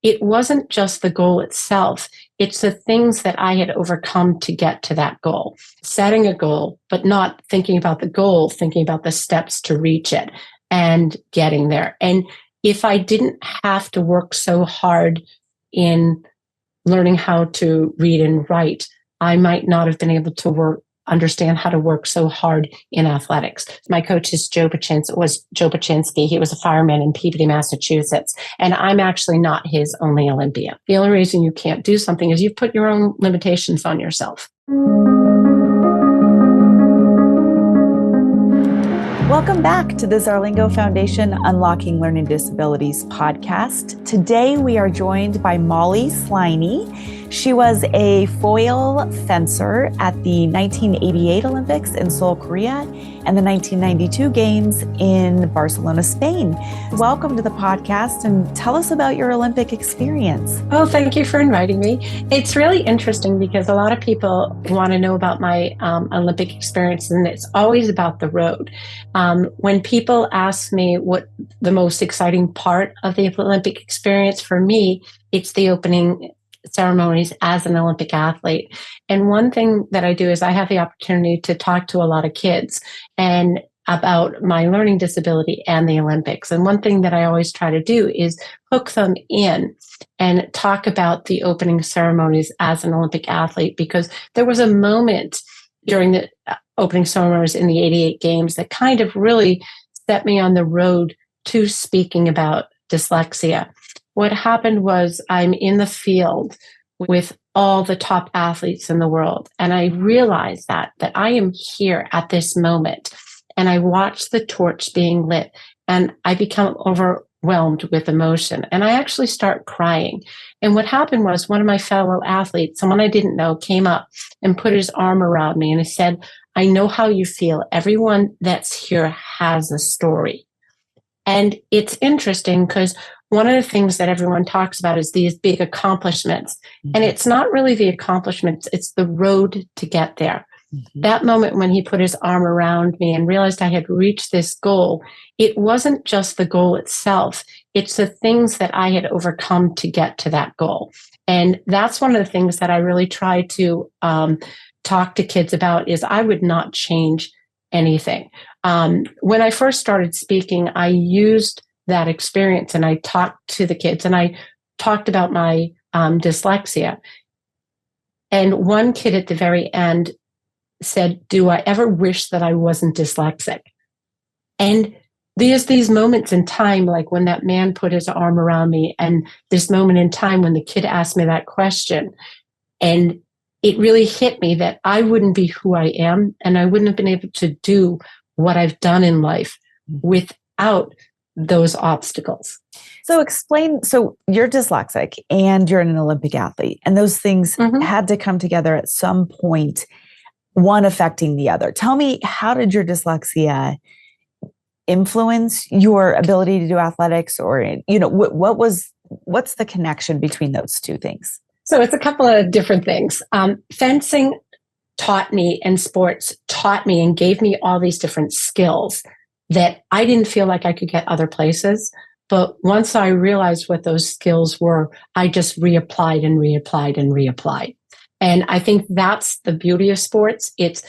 it wasn't just the goal itself. It's the things that I had overcome to get to that goal. Setting a goal, but not thinking about the goal, thinking about the steps to reach it and getting there. And if I didn't have to work so hard in learning how to read and write, I might not have been able to understand how to work so hard in athletics. My coach is Joe Pincinsky. He was a fireman in Peabody, Massachusetts. And I'm actually not his only Olympian. The only reason you can't do something is you put your own limitations on yourself. Welcome back to the Zarlingo Foundation Unlocking Learning Disabilities podcast. Today we are joined by Molly Sliney. She was a foil fencer at the 1988 Olympics in Seoul, Korea, and the 1992 Games in Barcelona, Spain. Welcome to the podcast and tell us about your Olympic experience. Oh, thank you for inviting me. It's really interesting because a lot of people want to know about my Olympic experience, and it's always about the road. When people ask me what the most exciting part of the Olympic experience, for me, it's the opening ceremonies as an Olympic athlete. And one thing that I do is I have the opportunity to talk to a lot of kids and about my learning disability and the Olympics. And one thing that I always try to do is hook them in and talk about the opening ceremonies as an Olympic athlete, because there was a moment during the opening ceremonies in the 88 Games that kind of really set me on the road to speaking about dyslexia. What happened was I'm in the field with all the top athletes in the world. And I realized that I am here at this moment. And I watch the torch being lit and I become overwhelmed with emotion. And I actually start crying. And what happened was one of my fellow athletes, someone I didn't know, came up and put his arm around me and he said, "I know how you feel. Everyone that's here has a story." And it's interesting because one of the things that everyone talks about is these big accomplishments. Mm-hmm. And it's not really the accomplishments, it's the road to get there. Mm-hmm. That moment when he put his arm around me and realized I had reached this goal, it wasn't just the goal itself, it's the things that I had overcome to get to that goal. And that's one of the things that I really try to talk to kids about is I would not change anything. When I first started speaking, I used that experience and I talked to the kids and I talked about my dyslexia. And one kid at the very end said, "Do I ever wish that I wasn't dyslexic?" And there's these moments in time, like when that man put his arm around me, and this moment in time when the kid asked me that question. And it really hit me that I wouldn't be who I am and I wouldn't have been able to do what I've done in life without those obstacles. So explain, so you're dyslexic and you're an Olympic athlete, and those things had to come together at some point, one affecting the other. Tell me, how did your dyslexia influence your ability to do athletics, or, what's the connection between those two things? So it's a couple of different things. Fencing taught me, and sports taught me and gave me all these different skills that I didn't feel like I could get other places. But once I realized what those skills were, I just reapplied and reapplied and reapplied. And I think that's the beauty of sports. It's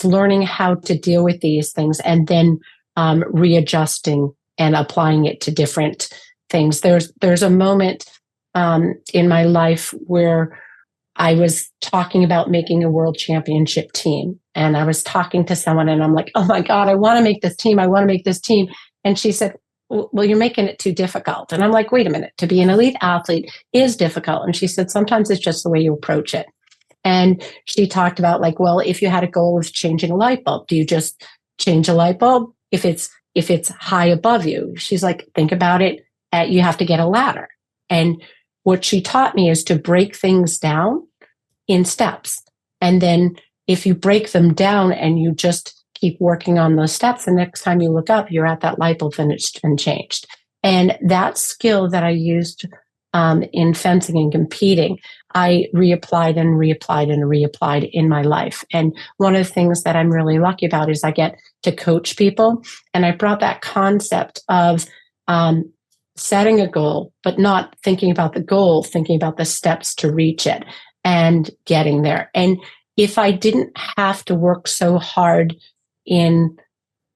learning how to deal with these things and then readjusting and applying it to different things. There's a moment in my life where I was talking about making a world championship team. And I was talking to someone and I'm like, "Oh my God, I want to make this team. I want to make this team." And she said, "Well, you're making it too difficult." And I'm like, "Wait a minute, to be an elite athlete is difficult." And she said, "Sometimes it's just the way you approach it." And she talked about like, well, if you had a goal of changing a light bulb, do you just change a light bulb if it's high above you? She's like, think about it. You have to get a ladder. And what she taught me is to break things down in steps. And then if you break them down and you just keep working on those steps, the next time you look up, you're at that light bulb and it's been changed. And that skill that I used in fencing and competing, I reapplied and reapplied and reapplied in my life. And one of the things that I'm really lucky about is I get to coach people. And I brought that concept of setting a goal, but not thinking about the goal, thinking about the steps to reach it and getting there. And if I didn't have to work so hard in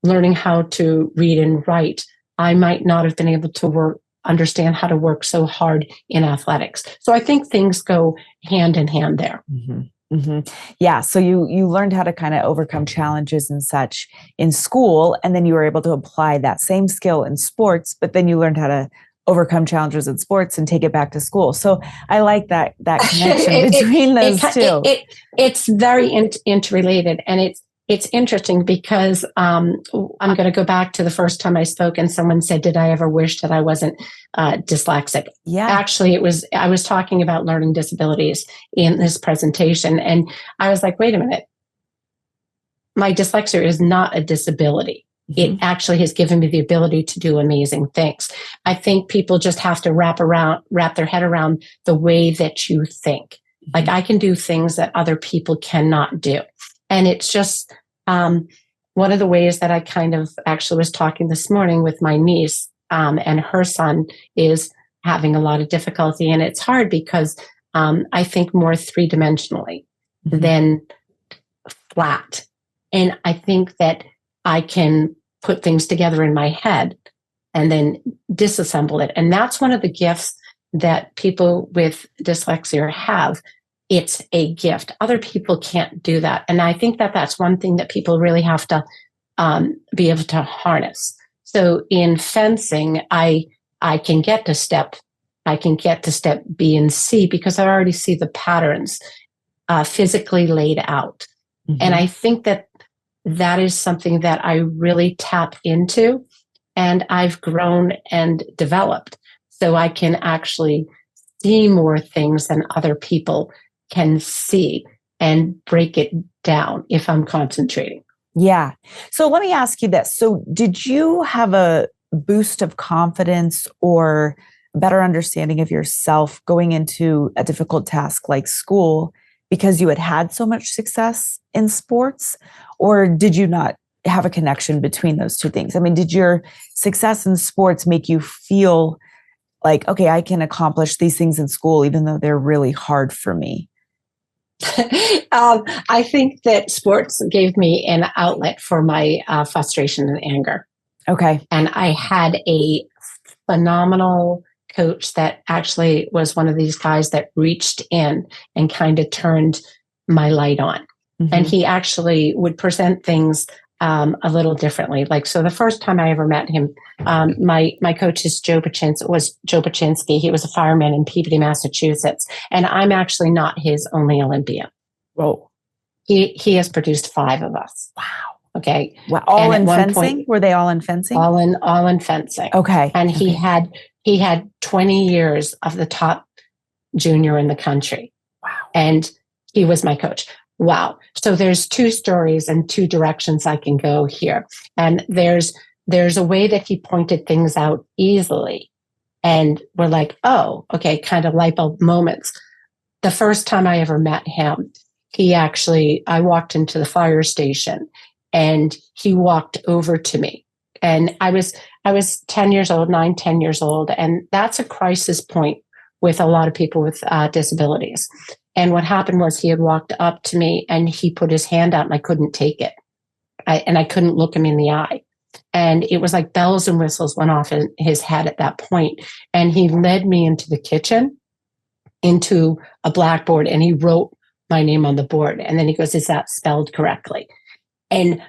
learning how to read and write, I might not have been able to understand how to work so hard in athletics. So I think things go hand in hand there. Mm-hmm. Mm-hmm. Yeah. So you learned how to kind of overcome challenges and such in school, and then you were able to apply that same skill in sports, but then you learned how to overcome challenges in sports and take it back to school. So I like that connection between those two. It's very interrelated, and it's interesting because I'm going to go back to the first time I spoke, and someone said, "Did I ever wish that I wasn't dyslexic?" Yeah. Actually, I was talking about learning disabilities in this presentation, and I was like, "Wait a minute, my dyslexia is not a disability. It actually has given me the ability to do amazing things." I think people just have to wrap their head around the way that you think. Like, I can do things that other people cannot do. And it's just one of the ways that I kind of actually was talking this morning with my niece, and her son is having a lot of difficulty. And it's hard because I think more three-dimensionally than flat. And I think that I can put things together in my head and then disassemble it. And that's one of the gifts that people with dyslexia have. It's a gift. Other people can't do that. And I think that that's one thing that people really have to be able to harness. So in fencing, I can get to step B and C because I already see the patterns physically laid out. And I think that is something that I really tap into, and I've grown and developed. So I can actually see more things than other people can see and break it down if I'm concentrating. Yeah. So let me ask you this. So did you have a boost of confidence or better understanding of yourself going into a difficult task like school because you had so much success in sports? Or did you not have a connection between those two things? I mean, did your success in sports make you feel like, okay, I can accomplish these things in school, even though they're really hard for me? I think that sports gave me an outlet for my frustration and anger. Okay. And I had a phenomenal coach that actually was one of these guys that reached in and kind of turned my light on. And he actually would present things a little differently. Like, so the first time I ever met him, my coach is Joe Pincinsky. He was a fireman in Peabody, Massachusetts. And I'm actually not his only Olympian. Whoa. He has produced 5 of us. Wow. Okay. Wow. All in fencing? Were they all in fencing? All in fencing. Okay. And he had 20 years of the top junior in the country. Wow. And he was my coach. Wow. So there's 2 stories and 2 directions I can go here. And there's a way that he pointed things out easily. And we're like, oh, okay, kind of light bulb moments. The first time I ever met him, I walked into the fire station and he walked over to me. And I was 10 years old, 10 years old. And that's a crisis point with a lot of people with disabilities. And what happened was he had walked up to me and he put his hand out and I couldn't take it. I couldn't look him in the eye. And it was like bells and whistles went off in his head at that point. And he led me into the kitchen, into a blackboard, and he wrote my name on the board. And then he goes, "Is that spelled correctly?" And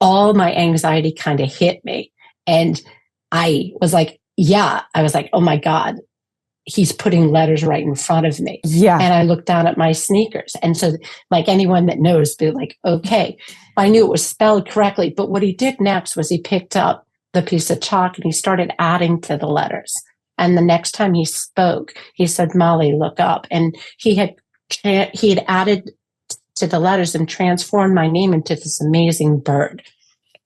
all my anxiety kind of hit me. And I was like, oh my God, he's putting letters right in front of me. Yeah. And I looked down at my sneakers. And so, like, anyone that knows, be like, okay, I knew it was spelled correctly. But what he did next was he picked up the piece of chalk and he started adding to the letters. And the next time he spoke, he said, "Molly, look up." And he had added to the letters and transformed my name into this amazing bird.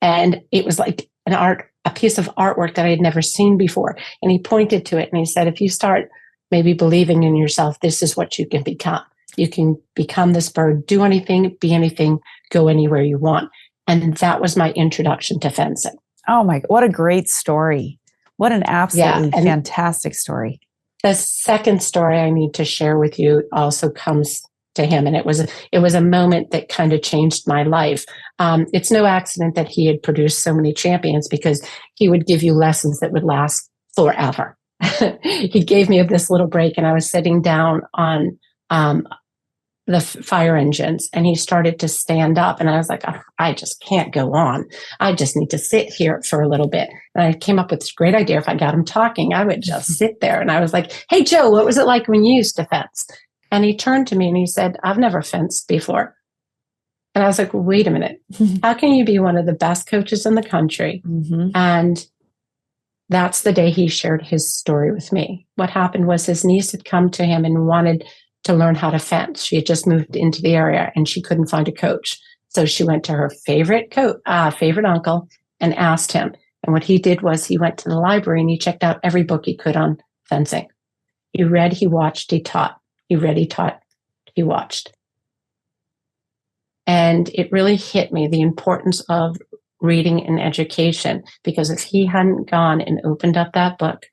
And it was like a piece of artwork that I had never seen before. And he pointed to it and he said, "If you start maybe believing in yourself, this is what you can become. You can become this bird, do anything, be anything, go anywhere you want." And that was my introduction to fencing. Oh my, what a great story. What an Yeah. absolutely And fantastic story. the second story I need to share with you also comes to him, and it was a moment that kind of changed my life. It's no accident that he had produced so many champions, because he would give you lessons that would last forever. He gave me this little break, and I was sitting down on the fire engines, and he started to stand up, and I was like, oh, I just can't go on. I just need to sit here for a little bit. And I came up with this great idea. If I got him talking, I would just sit there. And I was like, hey, Joe, what was it like when you used to fence? And he turned to me and he said, I've never fenced before. And I was like, wait a minute. How can you be one of the best coaches in the country? And that's the day he shared his story with me. What happened was his niece had come to him and wanted to learn how to fence. She had just moved into the area and she couldn't find a coach. So she went to her favorite uncle and asked him. And what he did was he went to the library and he checked out every book he could on fencing. He read, he watched, he taught. He read, he taught, he watched. And it really hit me, the importance of reading and education, because if he hadn't gone and opened up that book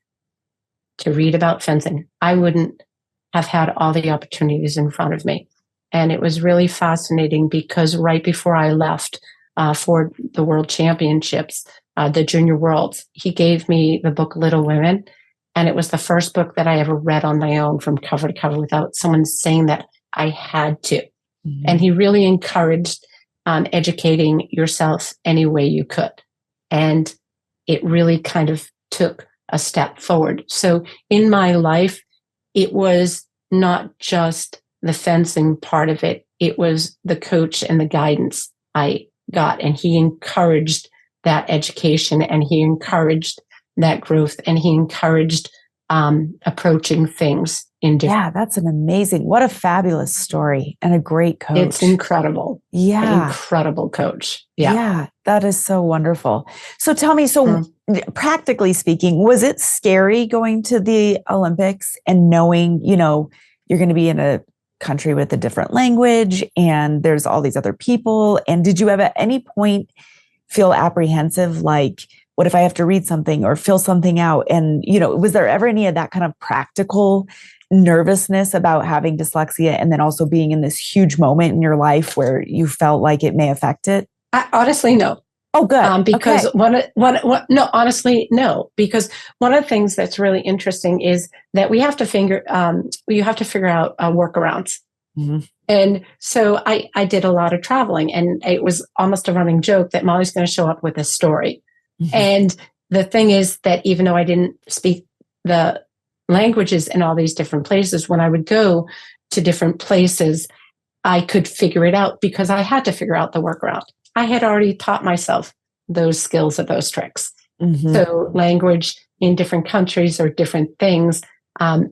to read about fencing, I wouldn't have had all the opportunities in front of me. And it was really fascinating because right before I left for the World Championships, the Junior Worlds, he gave me the book Little Women. And it was the first book that I ever read on my own from cover to cover without someone saying that I had to. And he really encouraged educating yourself any way you could. And it really kind of took a step forward. So in my life, it was not just the fencing part of it. It was the coach and the guidance I got. And he encouraged that education, and he encouraged that growth, and he encouraged approaching things in different. Yeah, that's an amazing, what a fabulous story, and a great coach. It's incredible. Yeah. An incredible coach. Yeah. Yeah, that is so wonderful. So tell me, practically speaking, was it scary going to the Olympics and knowing, you're going to be in a country with a different language and there's all these other people? And did you ever at any point feel apprehensive, like, what if I have to read something or fill something out? And, was there ever any of that kind of practical nervousness about having dyslexia and then also being in this huge moment in your life where you felt like it may affect it? Honestly, no. Oh, good. Because honestly, no. Because one of the things that's really interesting is that you have to figure out workarounds. And so I did a lot of traveling, and it was almost a running joke that Molly's going to show up with a story. And the thing is that even though I didn't speak the languages in all these different places, when I would go to different places, I could figure it out because I had to figure out the workaround. I had already taught myself those skills of those tricks. So language in different countries or different things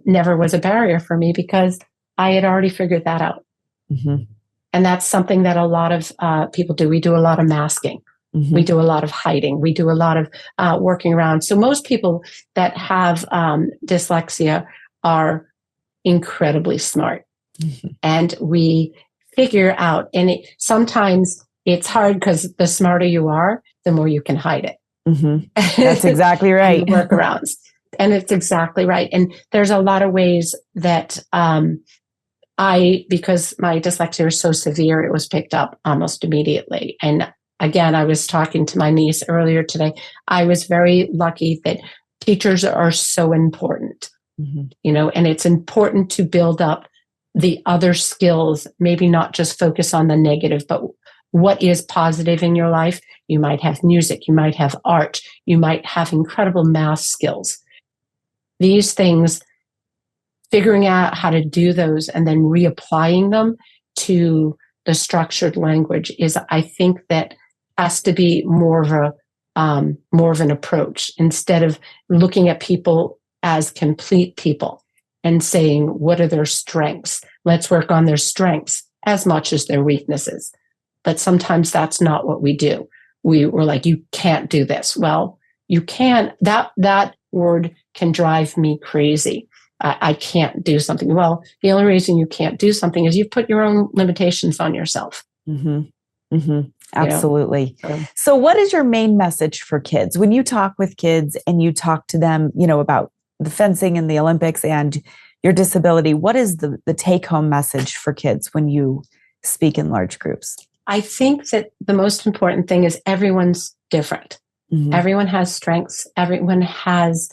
never was a barrier for me because I had already figured that out. And that's something that a lot of people do. We do a lot of masking. We do a lot of hiding. We do a lot of working around. So most people that have dyslexia are incredibly smart. And we figure out, and sometimes it's hard because the smarter you are, the more you can hide it. That's exactly right. Workarounds. And it's exactly right. And there's a lot of ways that because my dyslexia is so severe, it was picked up almost immediately. And again, I was talking to my niece earlier today. I was very lucky that teachers are so important, and it's important to build up the other skills, maybe not just focus on the negative, but what is positive in your life. You might have music, you might have art, you might have incredible math skills. These things, figuring out how to do those and then reapplying them to the structured language is, I think, that has to be more of an approach, instead of looking at people as complete people and saying, what are their strengths? Let's work on their strengths as much as their weaknesses. But sometimes that's not what we do. We're like, you can't do this. Well, you can. That word can drive me crazy. I can't do something. Well, the only reason you can't do something is you put your own limitations on yourself. Absolutely. So what is your main message for kids when you talk with kids and you talk to them, about the fencing and the Olympics and your disability? What is the take-home message for kids when you speak in large groups? I think that the most important thing is everyone's different. Mm-hmm. Everyone has strengths. Everyone has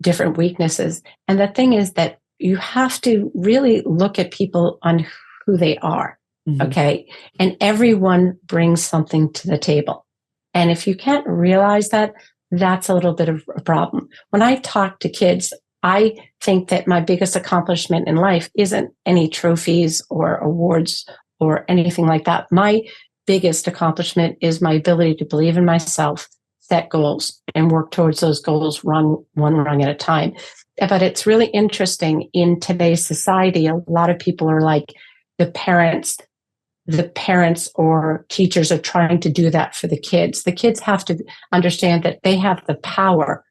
different weaknesses. And the thing is that you have to really look at people on who they are. Mm-hmm. Okay. And everyone brings something to the table. And if you can't realize that, that's a little bit of a problem. When I talk to kids, I think that my biggest accomplishment in life isn't any trophies or awards or anything like that. My biggest accomplishment is my ability to believe in myself, set goals, and work towards those goals one rung at a time. But it's really interesting in today's society, a lot of people are like, the parents or teachers are trying to do that for the kids. The kids have to understand that they have the power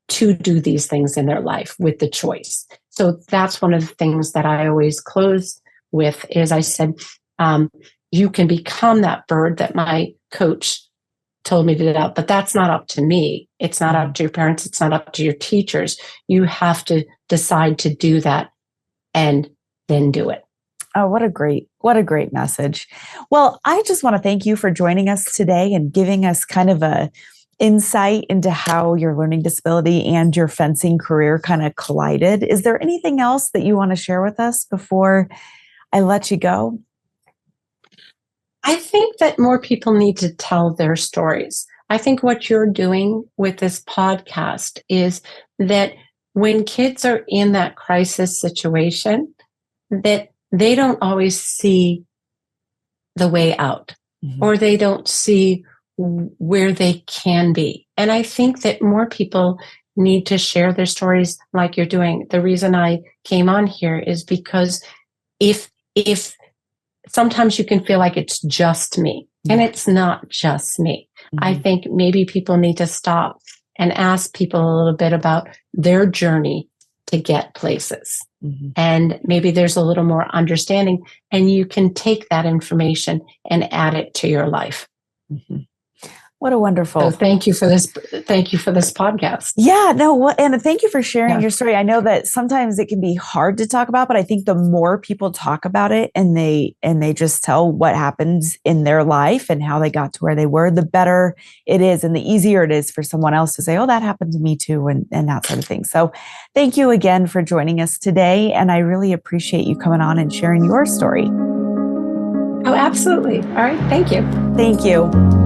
to do these things in their life with the choice. So that's one of the things that I always close with is I said, you can become that bird that my coach told me to do, but that's not up to me. It's not up to your parents. It's not up to your teachers. You have to decide to do that and then do it. Oh, what a great message. Well, I just want to thank you for joining us today and giving us kind of a insight into how your learning disability and your fencing career kind of collided. Is there anything else that you want to share with us before I let you go? I think that more people need to tell their stories. I think what you're doing with this podcast is that when kids are in that crisis situation, that they don't always see the way out, mm-hmm. or they don't see where they can be. And I think that more people need to share their stories like you're doing. The reason I came on here is because if sometimes you can feel like it's just me, and it's not just me. Mm-hmm. I think maybe people need to stop and ask people a little bit about their journey to get places. Mm-hmm. And maybe there's a little more understanding, and you can take that information and add it to your life. Mm-hmm. What a wonderful. So thank you for this. Thank you for this podcast. Yeah, no, and thank you for sharing your story. I know that sometimes it can be hard to talk about, but I think the more people talk about it and they just tell what happens in their life and how they got to where they were, the better it is and the easier it is for someone else to say, oh, that happened to me too, and that sort of thing. So thank you again for joining us today. And I really appreciate you coming on and sharing your story. Oh, absolutely. All right. Thank you. Thank you.